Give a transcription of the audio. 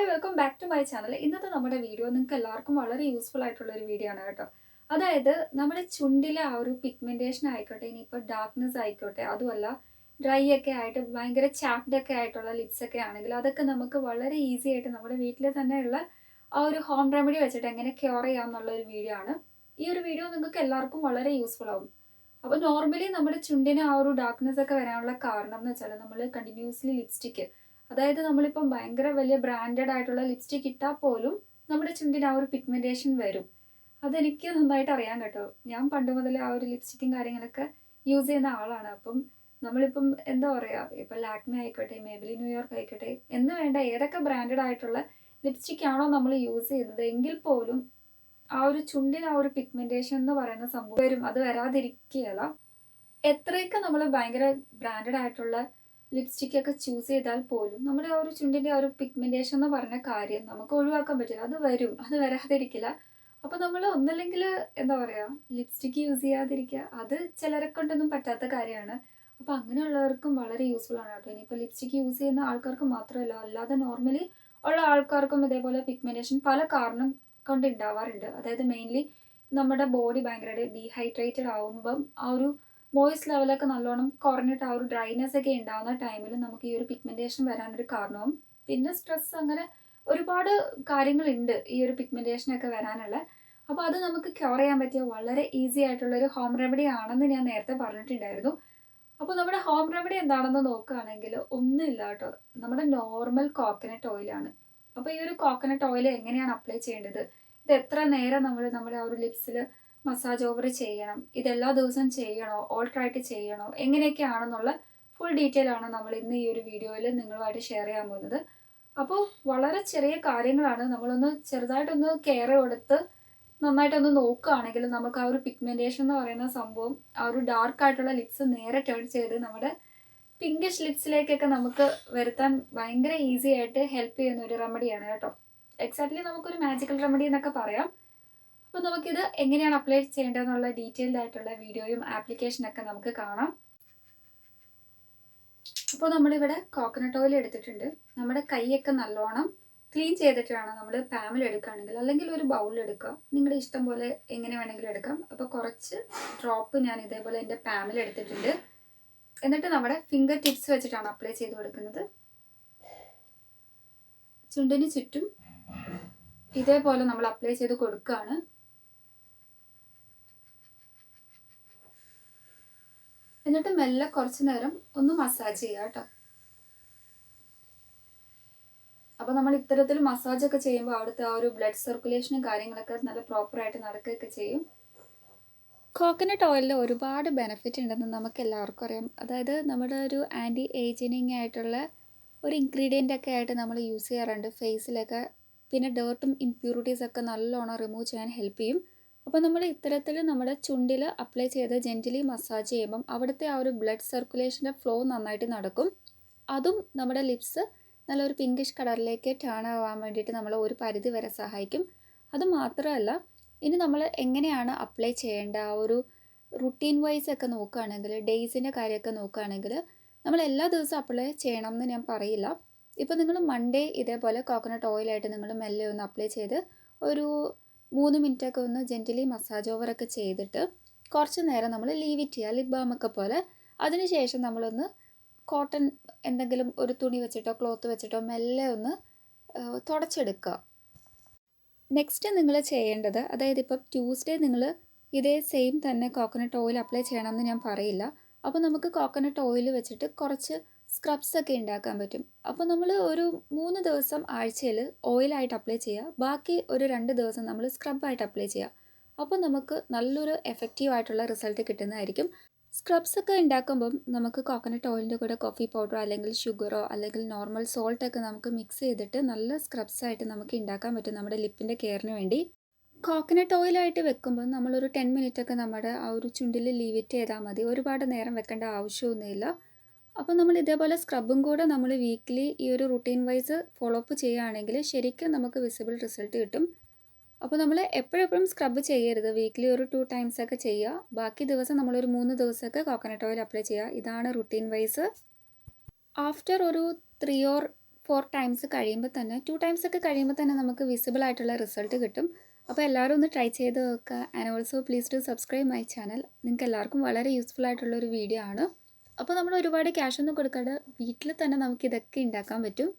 Welcome back to my channel. ഇന്നത്തെ നമ്മുടെ video നിങ്ങൾക്ക് എല്ലാവർക്കും വളരെ യൂസ്ഫുൾ ആയിട്ടുള്ള ഒരു വീഡിയോ ആണ് കേട്ടോ. അതായത് നമ്മുടെ ചുണ്ടിലെ ആ ഒരു പിഗ്മെന്റേഷൻ ആയിക്കോട്ടെ, ഇനിയിപ്പോൾ ഡാർക്ക്നെസ് ആയിക്കോട്ടെ, അതുമല്ല ഡ്രൈ ഒക്കെ ആയിട്ട് ഭയങ്കര ചാപ്ഡ് ഒക്കെ ആയിട്ടുള്ള ലിപ്സ് ഒക്കെ ആണെങ്കിൽ അതൊക്കെ നമുക്ക് വളരെ ഈസി ആയിട്ട് നമ്മുടെ വീട്ടിൽ തന്നെയുള്ള ആ ഒരു ഹോം റെമഡി വെച്ചിട്ട് എങ്ങനെ ക്യൂർ ചെയ്യാമെന്നുള്ള ഒരു വീഡിയോ ആണ്. ഈ ഒരു വീഡിയോ നിങ്ങൾക്ക് എല്ലാവർക്കും വളരെ യൂസ്ഫുൾ ആവും. അപ്പോൾ നോർമലി നമ്മുടെ ചുണ്ടിന് ആ ഒരു ഡാർക്ക്നെസ് ഒക്കെ വരാനുള്ള കാരണം എന്ന് വെച്ചാൽ നമ്മൾ കണ്ടിന്യൂസ്ലി ലിപ്സ്റ്റിക്ക്, അതായത് നമ്മളിപ്പം ഭയങ്കര വലിയ ബ്രാൻഡഡ് ആയിട്ടുള്ള ലിപ്സ്റ്റിക് ഇട്ടാൽ പോലും നമ്മുടെ ചുണ്ടിന് ആ ഒരു പിഗ്മെന്റേഷൻ വരും. അതെനിക്ക് നന്നായിട്ട് അറിയാം കേട്ടോ. ഞാൻ പണ്ട് മുതൽ ആ ഒരു ലിപ്സ്റ്റിക്കും കാര്യങ്ങളൊക്കെ യൂസ് ചെയ്യുന്ന ആളാണ്. അപ്പം നമ്മളിപ്പം എന്താ പറയുക, ഇപ്പം ലാക്മെ ആയിക്കോട്ടെ, മേബിലിൻ ന്യൂയോർക്ക് ആയിക്കോട്ടെ, എന്ന് വേണ്ട ഏതൊക്കെ ബ്രാൻഡഡ് ആയിട്ടുള്ള ലിപ്സ്റ്റിക് ആണോ നമ്മൾ യൂസ് ചെയ്യുന്നത് എങ്കിൽ പോലും ആ ഒരു ചുണ്ടിന് ആ ഒരു പിഗ്മെന്റേഷൻ എന്ന് പറയുന്ന സംഭവം വരും. അത് വരാതിരിക്കുകയല്ല. എത്രയൊക്കെ നമ്മൾ ഭയങ്കര ബ്രാൻഡഡ് ആയിട്ടുള്ള ലിപ്സ്റ്റിക് ഒക്കെ ചൂസ് ചെയ്താൽ പോലും നമ്മുടെ ആ ഒരു ചുണ്ടിന്റെ ആ ഒരു പിഗ്മെന്റേഷൻ എന്ന് പറഞ്ഞ കാര്യം നമുക്ക് ഒഴിവാക്കാൻ പറ്റില്ല. അത് വരും, അത് വരാതിരിക്കില്ല. അപ്പൊ നമ്മൾ ഒന്നല്ലെങ്കിൽ എന്താ പറയാ, ലിപ്സ്റ്റിക് യൂസ് ചെയ്യാതിരിക്കുക. അത് ചിലരെ കൊണ്ടൊന്നും പറ്റാത്ത കാര്യമാണ്. അപ്പൊ അങ്ങനെയുള്ളവർക്കും വളരെ യൂസ്ഫുൾ ആണ് കേട്ടോ. ഇനിയിപ്പോൾ ലിപ്സ്റ്റിക് യൂസ് ചെയ്യുന്ന ആൾക്കാർക്ക് മാത്രമല്ല, അല്ലാതെ നോർമലി ഉള്ള ആൾക്കാർക്കും ഇതേപോലെ പിഗ്മെന്റേഷൻ പല കാരണം കൊണ്ട് ഉണ്ടാവാറുണ്ട്. അതായത് മെയിൻലി നമ്മുടെ ബോഡി ഭയങ്കര ഡീഹൈഡ്രേറ്റഡ് ആവുമ്പം ആ ഒരു മോയ്സ് ലെവലൊക്കെ നല്ലോണം കുറഞ്ഞിട്ട് ആ ഒരു ഡ്രൈനെസ് ഒക്കെ ഉണ്ടാകുന്ന ടൈമിൽ നമുക്ക് ഈ ഒരു പിഗ്മെന്റേഷൻ വരാനൊരു കാരണവും, പിന്നെ സ്ട്രെസ്, അങ്ങനെ ഒരുപാട് കാര്യങ്ങളുണ്ട് ഈ ഒരു പിഗ്മെന്റേഷൻ ഒക്കെ വരാനുള്ള. അപ്പോൾ അത് നമുക്ക് ക്യൂർ ചെയ്യാൻ പറ്റിയ വളരെ ഈസി ആയിട്ടുള്ള ഒരു ഹോം റെമഡി ആണെന്ന് ഞാൻ നേരത്തെ പറഞ്ഞിട്ടുണ്ടായിരുന്നു. അപ്പോൾ നമ്മുടെ ഹോം റെമഡി എന്താണെന്ന് നോക്കുകയാണെങ്കിൽ ഒന്നുമില്ല കേട്ടോ, നമ്മുടെ നോർമൽ കോക്കനട്ട് ഓയിലാണ്. അപ്പോൾ ഈ ഒരു കോക്കനട്ട് ഓയിൽ എങ്ങനെയാണ് അപ്ലൈ ചെയ്യേണ്ടത്, ഇത് എത്ര നേരം നമ്മൾ നമ്മുടെ ആ ഒരു ലിപ്സിൽ മസാജ് ഓവർ ചെയ്യണം, ഇതെല്ലാ ദിവസവും ചെയ്യണോ, ഓൾട്ടറായിട്ട് ചെയ്യണോ, എങ്ങനെയൊക്കെയാണെന്നുള്ള ഫുൾ ഡീറ്റെയിൽ ആണ് നമ്മൾ ഇന്ന് ഈ ഒരു വീഡിയോയിൽ നിങ്ങളുമായിട്ട് ഷെയർ ചെയ്യാൻ പോകുന്നത്. അപ്പോൾ വളരെ ചെറിയ കാര്യങ്ങളാണ്, നമ്മളൊന്ന് ചെറുതായിട്ടൊന്ന് കെയർ കൊടുത്ത് നന്നായിട്ടൊന്ന് നോക്കുകയാണെങ്കിൽ നമുക്ക് ആ ഒരു പിഗ്മെന്റേഷൻ എന്ന് പറയുന്ന സംഭവം, ആ ഒരു ഡാർക്ക് ആയിട്ടുള്ള ലിപ്സ് നേരെ ടേൺ ചെയ്ത് നമ്മുടെ പിങ്കിഷ് ലിപ്സിലേക്കൊക്കെ നമുക്ക് വരുത്താൻ ഭയങ്കര ഈസി ആയിട്ട് ഹെൽപ്പ് ചെയ്യുന്ന ഒരു റെമഡിയാണ് കേട്ടോ. എക്സാക്ട്ലി നമുക്കൊരു മാജിക്കൽ റെമഡി എന്നൊക്കെ പറയാം. അപ്പോൾ നമുക്കിത് എങ്ങനെയാണ് അപ്ലൈ ചെയ്യേണ്ടതെന്നുള്ള ഡീറ്റെയിൽഡ് ആയിട്ടുള്ള വീഡിയോയും ആപ്ലിക്കേഷനൊക്കെ നമുക്ക് കാണാം. അപ്പോൾ നമ്മളിവിടെ കോക്കനട്ട് ഓയിൽ എടുത്തിട്ടുണ്ട്. നമ്മുടെ കൈയൊക്കെ നല്ലോണം ക്ലീൻ ചെയ്തിട്ട് വേണം നമ്മൾ പാമിൽ എടുക്കുകയാണെങ്കിൽ, അല്ലെങ്കിൽ ഒരു ബൗളിൽ എടുക്കുക, നിങ്ങളുടെ ഇഷ്ടം പോലെ എങ്ങനെ വേണമെങ്കിലും എടുക്കാം. അപ്പോൾ കുറച്ച് ഡ്രോപ്പ് ഞാൻ ഇതേപോലെ എൻ്റെ പാമിൽ എടുത്തിട്ടുണ്ട്. എന്നിട്ട് നമ്മുടെ ഫിംഗർ ടിപ്സ് വെച്ചിട്ടാണ് അപ്ലൈ ചെയ്ത് കൊടുക്കുന്നത്. ചുണ്ടിന് ചുറ്റും ഇതേപോലെ നമ്മൾ അപ്ലൈ ചെയ്ത് കൊടുക്കുകയാണ്. എന്നിട്ട് മെല്ലെ കുറച്ച് നേരം ഒന്ന് മസാജ് ചെയ്യുക കേട്ടോ. അപ്പോൾ നമ്മൾ ഇത്തരത്തിൽ മസാജ് ഒക്കെ ചെയ്യുമ്പോൾ അവിടുത്തെ ആ ഒരു ബ്ലഡ് സർക്കുലേഷനും കാര്യങ്ങളൊക്കെ നല്ല പ്രോപ്പറായിട്ട് നടക്കുകയൊക്കെ ചെയ്യും. കോക്കനട്ട് ഓയിലിൽ ഒരുപാട് ബെനിഫിറ്റ് ഉണ്ടെന്ന് നമുക്ക് എല്ലാവർക്കും അറിയാം. അതായത് നമ്മുടെ ഒരു ആൻറ്റി ഏജിനിങ് ആയിട്ടുള്ള ഒരു ഇൻഗ്രീഡിയൻ്റ് ഒക്കെ ആയിട്ട് നമ്മൾ യൂസ് ചെയ്യാറുണ്ട് ഫേസിലൊക്കെ. പിന്നെ ഡേർട്ടും ഇംപ്യൂരിറ്റീസ് ഒക്കെ നല്ലോണം റിമൂവ് ചെയ്യാൻ ഹെൽപ്പ് ചെയ്യും. അപ്പോൾ നമ്മൾ ഇത്തരത്തിൽ നമ്മുടെ ചുണ്ടിൽ അപ്ലൈ ചെയ്ത് ജെൻറ്റലി മസാജ് ചെയ്യുമ്പം അവിടുത്തെ ആ ഒരു ബ്ലഡ് സർക്കുലേഷൻ്റെ ഫ്ലോ നന്നായിട്ട് നടക്കും. അതും നമ്മുടെ ലിപ്സ് നല്ലൊരു പിങ്കിഷ് കളറിലേക്ക് ടേൺ ആവാൻ വേണ്ടിയിട്ട് നമ്മൾ ഒരു പരിധി വരെ സഹായിക്കും. അത് മാത്രമല്ല, ഇനി നമ്മൾ എങ്ങനെയാണ് അപ്ലൈ ചെയ്യേണ്ട ആ ഒരു റുട്ടീൻ വൈസ് ഒക്കെ നോക്കുകയാണെങ്കിൽ, ഡേയ്സിൻ്റെ കാര്യമൊക്കെ നോക്കുകയാണെങ്കിൽ നമ്മൾ എല്ലാ ദിവസവും അപ്ലൈ ചെയ്യണം എന്ന് ഞാൻ പറയില്ല. ഇപ്പോൾ നിങ്ങൾ മൺഡേ ഇതേപോലെ കോക്കനട്ട് ഓയിലായിട്ട് നിങ്ങൾ മെല്ലെ ഒന്ന് അപ്ലൈ ചെയ്ത് ഒരു 3 മിനിറ്റൊക്കെ ഒന്ന് ജെൻറ്റലി മസാജ് ഓവറൊക്കെ ചെയ്തിട്ട് കുറച്ച് നേരം നമ്മൾ ലീവ് ഇറ്റ് ചെയ്യുക, ലിപ് ബാമൊക്കെ പോലെ. അതിനുശേഷം നമ്മളൊന്ന് കോട്ടൺ എന്തെങ്കിലും ഒരു തുണി വെച്ചിട്ടോ ക്ലോത്ത് വെച്ചിട്ടോ മെല്ലെ ഒന്ന് തുടച്ചെടുക്കുക. നെക്സ്റ്റ് നിങ്ങൾ ചെയ്യേണ്ടത്, അതായത് ഇപ്പം ട്യൂസ്ഡേ നിങ്ങൾ ഇതേ സെയിം തന്നെ കോക്കനട്ട് ഓയിൽ അപ്ലൈ ചെയ്യണമെന്ന് ഞാൻ പറയില്ല. അപ്പോൾ നമുക്ക് കോക്കനട്ട് ഓയിൽ വെച്ചിട്ട് കുറച്ച് സ്ക്രബ്സ് ഒക്കെ ഉണ്ടാക്കാൻ പറ്റും. അപ്പോൾ നമ്മൾ ഒരു 3 ദിവസം ആഴ്ചയിൽ ഓയിലായിട്ട് അപ്ലൈ ചെയ്യുക, ബാക്കി ഒരു 2 ദിവസം നമ്മൾ സ്ക്രബായിട്ട് അപ്ലൈ ചെയ്യുക. അപ്പോൾ നമുക്ക് നല്ലൊരു എഫക്റ്റീവ് ആയിട്ടുള്ള റിസൾട്ട് കിട്ടുന്നതായിരിക്കും. സ്ക്രബ്സ് ഒക്കെ ഉണ്ടാക്കുമ്പം നമുക്ക് കോക്കനട്ട് ഓയിലിൻ്റെ കൂടെ കോഫി പൗഡറോ അല്ലെങ്കിൽ ഷുഗറോ അല്ലെങ്കിൽ നോർമൽ സോൾട്ടൊക്കെ നമുക്ക് മിക്സ് ചെയ്തിട്ട് നല്ല സ്ക്രബ്സായിട്ട് നമുക്ക് ഉണ്ടാക്കാൻ പറ്റും നമ്മുടെ ലിപ്പിൻ്റെ കെയറിന് വേണ്ടി. കോക്കനട്ട് ഓയിലായിട്ട് വെക്കുമ്പോൾ നമ്മളൊരു 10 മിനിറ്റൊക്കെ നമ്മുടെ ആ ഒരു ചുണ്ടിൽ ലീവ് ഇറ്റ് ചെയ്താൽ മതി. ഒരുപാട് നേരം വെക്കേണ്ട ആവശ്യമൊന്നുമില്ല. അപ്പോൾ നമ്മൾ ഇതേപോലെ സ്ക്രബും കൂടെ നമ്മൾ വീക്ക്ലി ഈ ഒരു റുട്ടീൻ വൈസ് ഫോളോ അപ്പ് ചെയ്യുകയാണെങ്കിൽ ശരിക്കും നമുക്ക് വിസിബിൾ റിസൾട്ട് കിട്ടും. അപ്പോൾ നമ്മൾ എപ്പോഴെപ്പോഴും സ്ക്രബ് ചെയ്യരുത്, വീക്ക്ലി ഒരു 2 ടൈംസ് ഒക്കെ ചെയ്യുക. ബാക്കി ദിവസം നമ്മളൊരു 3 ദിവസമൊക്കെ കോക്കനട്ട് ഓയിൽ അപ്ലൈ ചെയ്യുക. ഇതാണ് റുട്ടീൻ വൈസ്. ആഫ്റ്റർ ഒരു 3 or 4 ടൈംസ് കഴിയുമ്പോൾ തന്നെ 2 ടൈംസ് ഒക്കെ കഴിയുമ്പോൾ തന്നെ നമുക്ക് വിസിബിൾ ആയിട്ടുള്ള റിസൾട്ട് കിട്ടും. അപ്പോൾ എല്ലാവരും ഒന്ന് ട്രൈ ചെയ്ത് നോക്കുക. And also please to subscribe my channel. നിങ്ങൾക്ക് എല്ലാവർക്കും വളരെ യൂസ്ഫുൾ ആയിട്ടുള്ളൊരു വീഡിയോ ആണ്. അപ്പോൾ നമ്മൾ ഒരുപാട് ക്യാഷ് ഒന്നും കൊടുക്കാതെ വീട്ടിൽ തന്നെ നമുക്ക് ഇതൊക്കെ ഉണ്ടാക്കാൻ പറ്റും.